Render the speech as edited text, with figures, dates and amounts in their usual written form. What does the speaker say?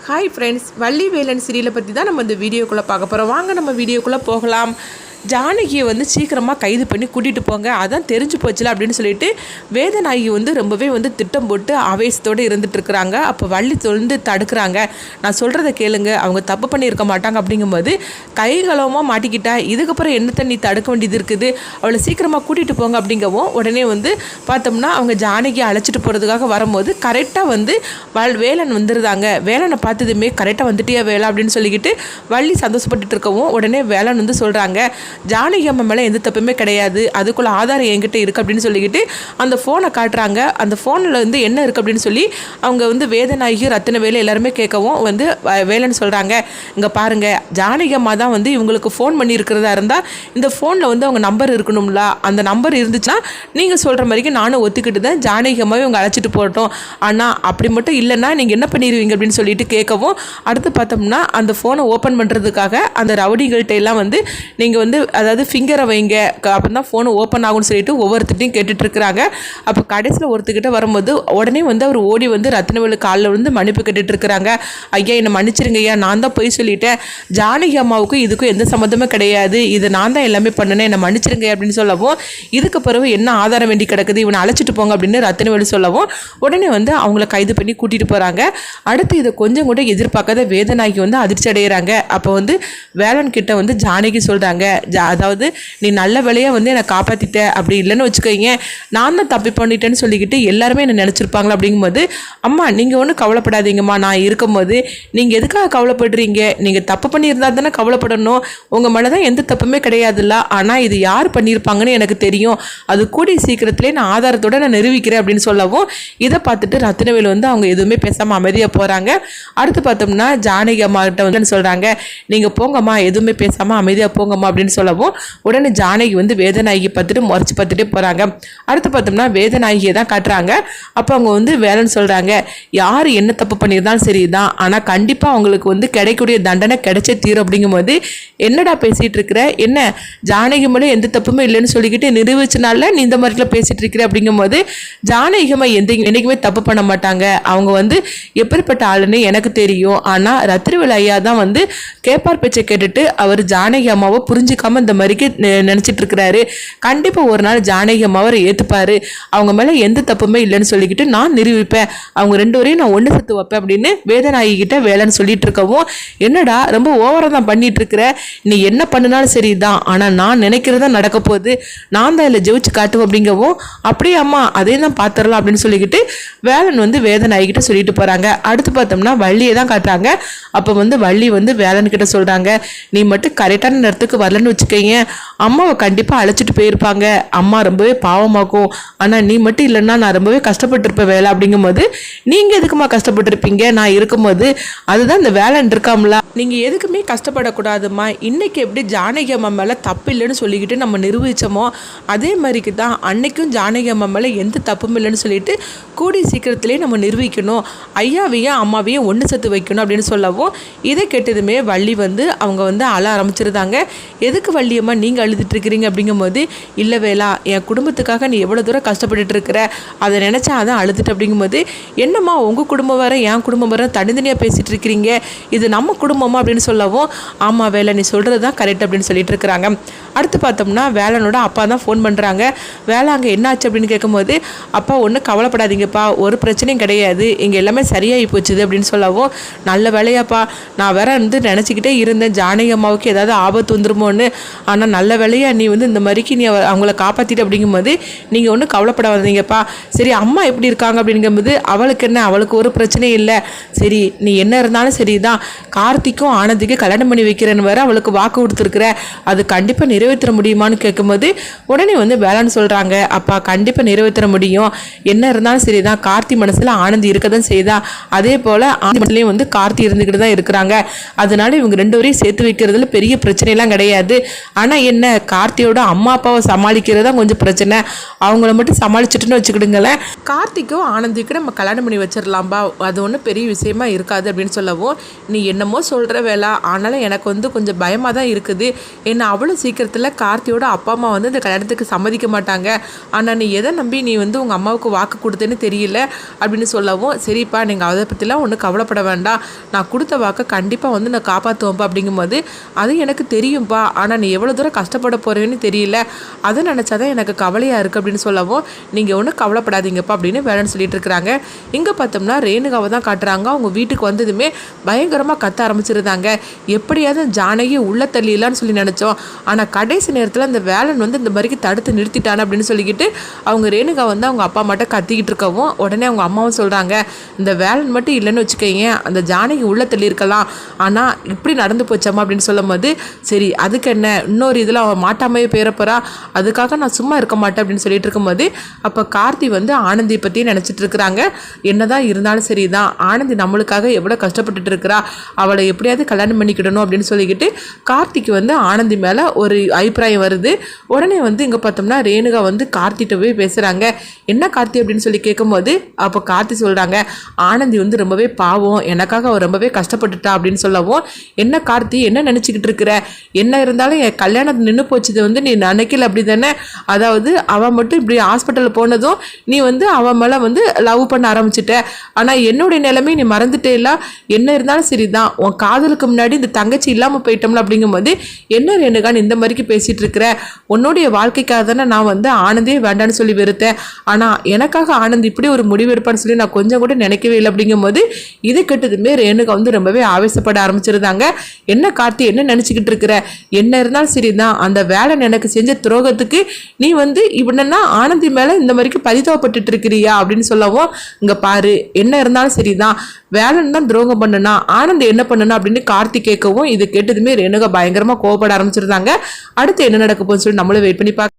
Hi friends, Valli Velan சீரியலை பற்றி தான் நம்ம இந்த வீடியோக்குள்ளே பார்க்க போகிறோம். வாங்க நம்ம வீடியோக்குள்ளே போகலாம். ஜானகியை வந்து சீக்கிரமாக கைது பண்ணி கூட்டிகிட்டு போங்க, அதான் தெரிஞ்சு போச்சுல அப்படின்னு சொல்லிட்டு வேதநாயகி வந்து ரொம்பவே வந்து திட்டம் போட்டு ஆவேசத்தோடு இருந்துகிட்ருக்குறாங்க. அப்போ வள்ளி தொடர்ந்து தடுக்கிறாங்க. நான் சொல்கிறத கேளுங்க, அவங்க தப்பு பண்ணியிருக்க மாட்டாங்க. அப்படிங்கும்போது கைகளமாக மாட்டிக்கிட்டா இதுக்கப்புறம் என்னத்தை நீ தடுக்க வேண்டியது இருக்குது, அவளை சீக்கிரமாக கூட்டிகிட்டு போங்க அப்படிங்கவும் உடனே வந்து பார்த்தோம்னா அவங்க ஜானகியை அழைச்சிட்டு போகிறதுக்காக வரும்போது கரெக்டாக வந்து வேலன் வந்துருந்தாங்க. வேலனை பார்த்ததுமே கரெக்டாக வந்துட்டியா வேலை அப்படின்னு சொல்லிக்கிட்டு வள்ளி சந்தோஷப்பட்டுட்டு இருக்கவும் உடனே வேலன் வந்து சொல்கிறாங்க, ஜானகி அம்மா மேலே எந்த தப்புமே கிடையாது, அதுக்குள்ள ஆதாரம் என்கிட்ட இருக்குது அப்படின்னு சொல்லிக்கிட்டு அந்த ஃபோனை காட்டுறாங்க. அந்த ஃபோனில் வந்து என்ன இருக்குது அப்படின்னு சொல்லி அவங்க வந்து வேதநாயகி ரத்தினவேலு எல்லாருமே கேட்கவும் வந்து வேலைன்னு சொல்கிறாங்க, இங்கே பாருங்கள், ஜானகி அம்மா தான் வந்து இவங்களுக்கு ஃபோன் பண்ணி இருக்கிறதா இருந்தால் இந்த ஃபோனில் வந்து அவங்க நம்பர் இருக்கணும்ல, அந்த நம்பர் இருந்துச்சுன்னா நீங்கள் சொல்கிற மாதிரிக்கு நானும் ஒத்துக்கிட்டு தான் ஜானகி அம்மாவை இவங்க அழைச்சிட்டு போட்டோம். ஆனால் அப்படி மட்டும் இல்லைன்னா நீங்கள் என்ன பண்ணிடுவீங்க அப்படின்னு சொல்லிட்டு கேட்கவும் அடுத்து பார்த்தோம்னா அந்த ஃபோனை ஓப்பன் பண்ணுறதுக்காக அந்த ரவுடிகள்கிட்ட எல்லாம் வந்து நீங்கள் வந்து அதாவது ஃபிங்கரை வைங்க, அப்போ தான் ஃபோனு ஓப்பன் ஆகும்னு சொல்லிட்டு ஒவ்வொருத்தையும் கேட்டுட்ருக்குறாங்க. அப்போ கடைசியில் ஒருத்தர்கிட்ட வரும்போது உடனே வந்து அவர் ஓடி வந்து ரத்தினவேலு காலில் வந்து மன்னிப்பு கேட்டுட்ருக்குறாங்க. ஐயா என்னை மன்னிச்சிருங்க ஐயா, நான் தான் போய் சொல்லிட்டேன், ஜானகி அம்மாவுக்கும் இதுக்கும் எந்த சம்மந்தமே கிடையாது, இது நான் தான் எல்லாமே பண்ணினேன், என்னை மன்னிச்சிருங்க அப்படின்னு சொல்லவும் இதுக்கு பிறகு என்ன ஆதாரம் வேண்டி கிடக்குது, இவனை அழைச்சிட்டு போங்க அப்படின்னு ரத்தினவேலு சொல்லவும் உடனே வந்து அவங்கள கைது பண்ணி கூட்டிகிட்டு போகிறாங்க. அடுத்து இதை கொஞ்சம் கூட எதிர்பார்க்காத வேதநாயகி வந்து அதிர்ச்சி அடைகிறாங்க. அப்போ வந்து வேலன் கிட்ட வந்து ஜானகி சொல்கிறாங்க, அதாவது நீ நல்ல வேலையாக வந்து என்னை காப்பாற்றிட்ட, அப்படி இல்லைன்னு வச்சுக்கோங்க நான் தான் தப்பி பண்ணிட்டேன்னு சொல்லிக்கிட்டு எல்லாருமே என்னை நினச்சிருப்பாங்களா அப்படிங்கும்போது, அம்மா நீங்கள் ஒன்றும் கவலைப்படாதீங்கம்மா, நான் இருக்கும்போது நீங்கள் எதுக்காக கவலைப்படுறீங்க, நீங்கள் தப்பு பண்ணியிருந்தா தானே கவலைப்படணும், உங்கள் மேலே தான் எந்த தப்புமே கிடையாதுல்ல, ஆனால் இது யார் பண்ணியிருப்பாங்கன்னு எனக்கு தெரியும், அது கூடிய சீக்கிரத்திலே நான் ஆதாரத்தோடு நான் நிரூபிக்கிறேன் அப்படின்னு சொல்லவும் இதை பார்த்துட்டு ரத்தினவேலு வந்து அவங்க எதுவுமே பேசாமல் அமைதியாக போகிறாங்க. அடுத்து பார்த்தோம்னா ஜானகி அம்மா கிட்ட வந்து சொல்கிறாங்க, நீங்கள் போங்கம்மா, எதுவுமே பேசாமல் அமைதியாக போங்கம்மா அப்படின்னு சொல்லவும் உடனே ஜானகி வந்து வேதநாயகி பார்த்துட்டு முறைச்சி பார்த்துட்டே போகிறாங்க. அடுத்து பார்த்தோம்னா வேதநாயகியை தான் காட்டுறாங்க. அப்போ அவங்க வந்து வேலைன்னு சொல்கிறாங்க, யார் என்ன தப்பு பண்ணியிருந்தாலும் சரி தான், ஆனால் கண்டிப்பாக அவங்களுக்கு வந்து கிடைக்கக்கூடிய தண்டனை கிடைச்சே தீரும். அப்படிங்கும்போது என்னடா பேசிகிட்டு இருக்கிற, என்ன ஜானகி மேலே எந்த தப்புமே இல்லைன்னு சொல்லிக்கிட்டு நிரூபிச்சனால நீ இந்த மாதிரிலாம் பேசிகிட்டு இருக்கிற அப்படிங்கும்போது ஜானகிமா என்றைக்குமே தப்பு பண்ண மாட்டாங்க, அவங்க வந்து எப்படிப்பட்ட ஆளுன்னு எனக்கு தெரியும், ஆனால் ரத்தினவேலு ஐயா தான் வந்து கேப்பார் பேச்சை கேட்டுட்டு அவர் ஜானகி அம்மாவை புரிஞ்சிக்காம இந்த மாதிரிக்கு நினச்சிட்டு இருக்கிறாரு, கண்டிப்பாக ஒரு நாள் ஜானகி அம்மாவை ஏற்றுப்பாரு, அவங்க மேலே எந்த தப்புமே இல்லைன்னு சொல்லிக்கிட்டு நான் நிரூபிப்பேன், அவங்க ரெண்டு வரையும் நான் ஒன்று சேர்த்து வைப்பேன் அப்படின்னு வேதநாயகி கிட்ட வேலைன்னு சொல்லிட்டு இருக்கவும், என்னடா ரொம்ப ஓவராக தான் பண்ணிட்டு இருக்கிற, நீ என்ன பண்ணினாலும் சரி தான், ஆனால் நான் நினைக்கிறதா நடக்க போகுது, நான் தான் இல்லை ஜெயிச்சு காட்டுவோம் அப்படிங்கவும், அப்படியே அம்மா அதே தான் பார்த்துடலாம் அப்படின்னு சொல்லிக்கிட்டு வேலன் வந்து வேதநாயகி கிட்ட சொல்லிட்டு போகிறாங்க. அடுத்து பார்த்தோம்னா வள்ளியை தான் காட்டுறாங்க. அப்போ வந்து வள்ளி வந்து வேலன் கிட்ட சொல்கிறாங்க, நீ மட்டும் கரெக்டான நேரத்துக்கு வரலன்னு வச்சுக்கோங்க, அம்மாவை கண்டிப்பாக அழைச்சிட்டு போயிருப்பாங்க, அம்மா ரொம்பவே பாவமாகும், ஆனால் நீ மட்டும் இல்லைன்னா நான் ரொம்பவே கஷ்டப்பட்டுருப்பேன் வேலை அப்படிங்கும்போது, நீங்கள் எதுக்குமா கஷ்டப்பட்டுருப்பீங்க நான் இருக்கும்போது, அதுதான் இந்த வேலைன்னு இருக்காமல, நீங்கள் எதுக்குமே கஷ்டப்படக்கூடாதுமா, இன்றைக்கி எப்படி ஜானகி அம்மா மேலே தப்பு இல்லைன்னு சொல்லிக்கிட்டு நம்ம நிரூபித்தோமோ அதே மாதிரிக்கு தான் அன்னைக்கும் ஜானகி அம்மா மேலே எந்த தப்பும் இல்லைன்னு சொல்லிட்டு கூடிய சீக்கிரத்திலே நம்ம நிரூபிக்கணும், ஐயாவையும் அம்மாவையும் ஒன்று சேர்த்து வைக்கணும் அப்படின்னு சொல்லவும் இதை கேட்டதுமே வள்ளி வந்து அவங்க வந்து அழ ஆரம்பிச்சிருந்தாங்க. எதுக்கு வள்ளியம்மா நீங்கள் அழுதுட்டுருக்கிறீங்க அப்படிங்கும்போது, இல்லை வேலா, என் குடும்பத்துக்காக நீ எவ்வளோ தூரம் கஷ்டப்பட்டுட்டு இருக்கிற, அதை நினச்சா அதான் அழுதுட்டு அப்படிங்கும்போது, என்னம்மா உங்கள் குடும்பம் வர என் குடும்பம் வர தனித்தனியாக பேசிகிட்டு இருக்கிறீங்க, இது நம்ம குடும்பமா அப்படின்னு சொல்லவும், ஆமாம் வேலை, நீ சொல்கிறது தான் கரெக்ட் அப்படின்னு சொல்லிட்டு இருக்கிறாங்க. அடுத்து பார்த்தோம்னா வேலனோட அப்பா தான் ஃபோன் பண்ணுறாங்க. வேலை அங்கே என்னாச்சு அப்படின்னு கேட்கும்போது, அப்பா ஒன்றும் கவலைப்படாதீங்கப்பா, ஒரு பிரச்சனையும் கிடையாது, இங்கே எல்லாமே சரியாகி போச்சுது அப்படின்னு சொல்லவும், நல்ல வேலையாப்பா, நான் வேற வந்து நினச்சிக்கிட்டே இருந்தேன் ஜானகி அம்மாவுக்கு ஏதாவது ஆபத்து வந்துருமோன்னு, ஆனால் நல்ல வேலையா நீ வந்து இந்த மாதிரிக்கு நீ அவங்கள காப்பாற்றிட்டு அப்படிங்கும்போது நீங்கள் ஒன்றும் கவலைப்படாதீங்கப்பா, சரி அம்மா எப்படி இருக்காங்க அப்படிங்கும்போது, அவளுக்கு என்ன, அவளுக்கு ஒரு பிரச்சனையும் இல்லை, சரி நீ என்ன இருந்தாலும் சரி தான், கார்த்திக்கும் ஆனந்திக்கு கல்யாணம் பண்ணி வைக்கிறேன்னு வேற அவளுக்கு வாக்கு கொடுத்துருக்குற, அது கண்டிப்பாக நிறைவேற்ற முடியுமான்னு கேட்கும்போது உடனே வந்து வேலைன்னு சொல்கிறாங்க, அப்பா கண்டிப்பாக நிறைவேற்ற முடியும், என்ன இருந்தாலும் சரி தான், கார்த்தி மனசில் ஆனந்தி இருக்க தான் செய்தா, அதே போல் ஆனந்தி மனசுலேயும் வந்து கார்த்தி இருந்துக்கிட்டு தான் இருக்கிறாங்க, அதனால இவங்க ரெண்டு வரையும் சேர்த்து வைக்கிறதுல பெரிய பிரச்சனைலாம் கிடையாது, ஆனால் என்ன கார்த்தியோட அம்மா அப்பாவை சமாளிக்கிறது தான் கொஞ்சம் பிரச்சனை. அவங்கள மட்டும் சமாளிச்சுட்டுன்னு வச்சுக்கிடுங்களேன். கார்த்திக்கும் ஆனந்திக்கும் நம்ம கல்யாணம் பண்ணி வச்சிடலாம்பா, அது ஒன்றும் பெரிய விஷயமா இருக்காது அப்படின்னு சொல்லவும், நீ என்னமோ சொல்கிற வேலை, ஆனாலும் எனக்கு வந்து கொஞ்சம் பயமாக தான் இருக்குது. ஏன்னா அவ்வளோ சீக்கிரத்தில் கார்த்தியோட அப்பா அம்மா வந்து இந்த கல்யாணத்துக்கு சம்மதிக்க மாட்டாங்க. ஆனால் நீ எதை நம்பி நீ வந்து உங்கள் அம்மாவுக்கு வாக்கு கொடுத்தேன்னு தெரியல அப்படின்னு சொல்லவும், சரிப்பா நீங்கள் அதை பற்றிலாம் ஒன்றும் கவலைப்பட வேண்டாம், நான் கொடுத்த வாக்கை கண்டிப்பாக வந்து நான் காப்பாற்றுவேன்ப்பா அப்படிங்கும்போது, அது எனக்கு தெரியும்ப்பா, ஆனால் நீ எவ்வளோ தூரம் கஷ்டப்பட போகிறேன்னு தெரியல, அதை நினச்சாதான் எனக்கு கவலையாக இருக்குது அப்படின்னு சொல்லவும், நீங்கள் ஒன்றும் கவலைப்படாதீங்கப்பா அப்படின்னு வேலைன்னு சொல்லிட்டு இருக்கிறாங்க. இங்கே பார்த்தோம்னா ரேணுகாவை தான் காட்டுறாங்க. அவங்க வீட்டுக்கு வந்ததுமே பயங்கரமாக கத்த ஆரம்பிச்சிருந்தாங்க. எப்படியாவது ஜானகி உள்ள தள்ளிடலான்னு சொல்லி நினச்சோம், ஆனால் கடைசி நேரத்தில் அந்த வேலன் வந்து இந்த மாதிரிக்கு தடுத்து நிறுத்திட்டான் அப்படின்னு சொல்லிக்கிட்டு அவங்க ரேணுகா வந்து அவங்க அப்பா மட்டும் கத்திக்கிட்டு இருக்கவும், உடனே அவங்க அம்மாவும் சொல்கிறாங்க, இந்த வேலன் மட்டும் இல்லைன்னு வச்சுக்கோங்க, அந்த ஜானகி உள்ள தள்ளி இருக்கலாம், ஆனால் இப்படி நடந்து போச்சம்மா அப்படின்னு சொல்லும் போது, சரி அதுக்கு என்ன, இன்னொரு இதில் அவன் மாட்டாமையே பேரப்போறா, அதுக்காக நான் சும்மா இருக்க மாட்டேன் அப்படின்னு சொல்லிட்டு இருக்கும்போது, அப்போ கார்த்தி வந்து ஆனந்தியை பற்றி நினச்சிட்டு இருக்கிறாங்க. என்னதான் இருந்தாலும் சரி தான், ஆனந்தி நம்மளுக்காக எவ்வளோ கஷ்டப்பட்டுட்டு இருக்கிறா, அவளை எப்படியாவது கல்யாணம் பண்ணிக்கிடணும் அப்படின்னு சொல்லிக்கிட்டு கார்த்திக்கு வந்து ஆனந்தி மேலே ஒரு அபிப்பிராயம் வருது. உடனே வந்து இங்கே பார்த்தோம்னா ரேணுகா வந்து கார்த்திகிட்ட போய் பேசுகிறாங்க. என்ன கார்த்தி அப்படின்னு சொல்லி கேட்கும்போது, அப்போ கார்த்தி சொல்கிறாங்க, ஆனந்தி வந்து ரொம்பவே பாவம், எனக்காக அவள் ரொம்பவே கஷ்டப்பட்டுட்டா அப்படின்னு சொல்லவும், என்ன கார்த்தி என்ன நினச்சிக்கிட்டு இருக்கிற, என்ன இருந்தாலும் என் கல்யாணம் நின்று போச்சுது வந்து நீ நினைக்கல அப்படி தானே, அதாவது அவன் மட்டும் இப்படி ஹாஸ்பிட்டலில் போனதும் நீ வந்து அவன் மேலே வந்து லவ் பண்ண ஆரம்பிச்சிட்ட, ஆனால் என்னுடைய நிலைமை நீ மறந்துட்டே இல்லை, என்ன இருந்தாலும் சரி தான், உன் காதலுக்கு முன்னாடி இந்த தங்கச்சி இல்லாமல் போயிட்டோம்ல அப்படிங்கும்போது, என்ன ரேணுகான்னு இந்த மாதிரிக்கு பேசிகிட்டு இருக்கிற, உன்னுடைய வாழ்க்கைக்காக தானே நான் வந்து ஆனந்தியே வேண்டான்னு சொல்லி வெறுத்தேன், ஆனால் எனக்காக ஆனந்த் இப்படி ஒரு முடிவு எடுப்பான்னு சொல்லி நான் கொஞ்சம் கூட நினைக்கவே இல்லை அப்படிங்கும்போது, இது கிட்டதுமே ரேணுகா வந்து ரொம்பவே ஆவேசப்பட ஆரம்பிச்சிருந்தாங்க. என்ன கார்த்தி என்ன நினச்சிக்கிட்டு இருக்கிற, என்ன இருந்தாலும் சரி தான், அந்த வேலை எனக்கு செஞ்ச துரோகத்துக்கு நீ வந்து இவனா ஆனந்தி மேலே இந்த மாதிரிக்கு பரிதாபப்பட்டு இருக்கிறியா அப்படின்னு சொல்லவும், இங்கே பாரு என்ன இருந்தாலும் சரி தான், வேலைன்னு தான் துரோகம் பண்ணுனா, ஆனந்த் என்ன பண்ணுனா அப்படின்னு கார்த்தி கேட்கவும், இது கேட்டதுமே ரேணுகா பயங்கரமாக கோவப்பட ஆரம்பிச்சிருந்தாங்க. அடுத்து என்ன நடக்க போகுதுன்னு சொல்லி நம்மளும் வெயிட் பண்ணி பார்க்க